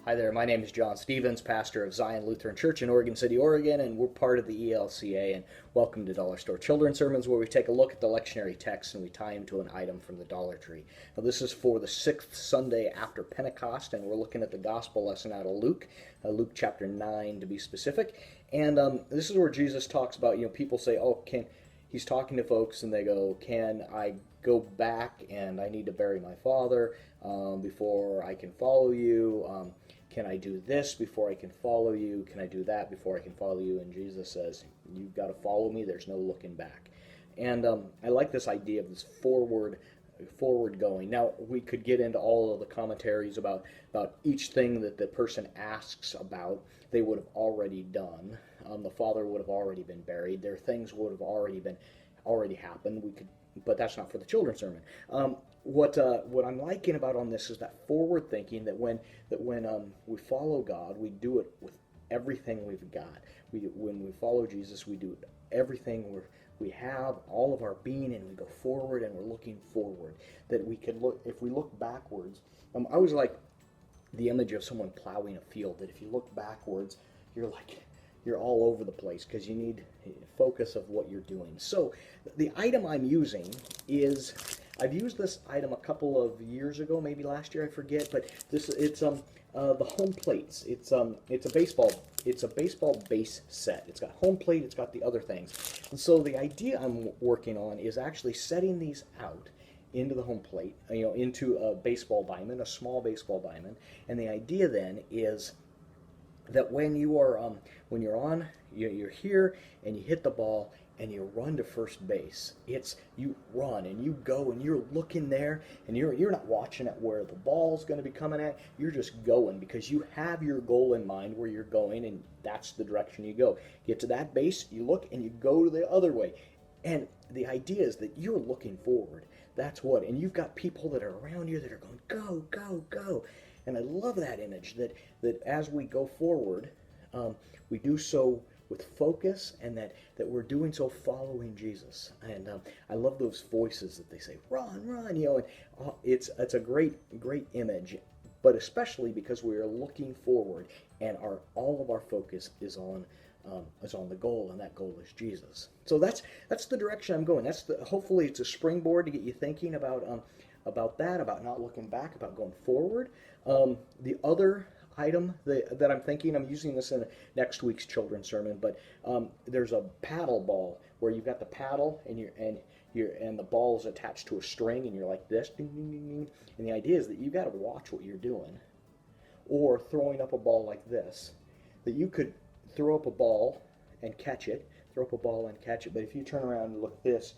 Hi there, my name is John Stevens, pastor of Zion Lutheran Church in Oregon City, Oregon, and we're part of the ELCA, and welcome to Dollar Store Children's Sermons, where we take a look at the lectionary text and we tie them to an item from the Dollar Tree. Now, this is for the 6th Sunday after Pentecost, and we're looking at the gospel lesson out of Luke, Luke chapter 9 to be specific, and this is where Jesus talks about, people say, he's talking to folks and they go, can I go back and I need to bury my father before I can follow you? Can I do this before I can follow you? Can I do that before I can follow you? And Jesus says, you've got to follow me. There's no looking back. And I like this idea of this forward going. Now, we could get into all of the commentaries about each thing that the person asks about. They would have already done. The father would have already been buried. Their things would have already happened. But that's not for the children's sermon. What I'm liking about on this is that forward thinking, that when we follow God, we do it with everything we've got. When we follow Jesus, we do everything we have, all of our being, and we go forward and we're looking forward. That we could look, if we look backwards. I always like the image of someone plowing a field. That if you look backwards, you're all over the place because you need focus of what you're doing. So the item I'm using is, I've used this item a couple of years ago, maybe last year, I forget, but it's the home plates. It's a baseball base set. It's got home plate, it's got the other things. And so the idea I'm working on is actually setting these out into the home plate, into a baseball diamond, a small baseball diamond. And the idea then is that when you're here and you hit the ball and you run to first base, you run and you go and you're looking there and you're not watching at where the ball's going to be coming at. You're just going because you have your goal in mind where you're going, and that's the direction you go. Get to that base, you look, and you go the other way. And the idea is that you're looking forward. And you've got people that are around you that are going, go, go, go. And I love that image, that as we go forward, we do so with focus, and that we're doing so following Jesus. And I love those voices that they say, run, run, and it's a great image, but especially because we are looking forward, and all of our focus is on the goal, and that goal is Jesus. So that's the direction I'm going. Hopefully it's a springboard to get you thinking about that, about not looking back, about going forward. The other item that I'm thinking, I'm using this in next week's children's sermon, but there's a paddle ball where you've got the paddle and the ball is attached to a string, and you're like this, ding, ding, ding, ding. And the idea is that you've got to watch what you're doing, or throwing up a ball like this, that you could throw up a ball and catch it, but if you turn around and look this,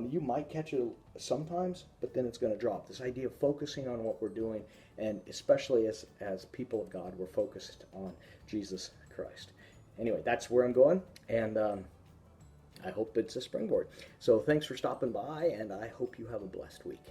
you might catch it sometimes, but then it's going to drop. This idea of focusing on what we're doing, and especially as people of God, we're focused on Jesus Christ. Anyway, that's where I'm going, and I hope it's a springboard. So thanks for stopping by, and I hope you have a blessed week.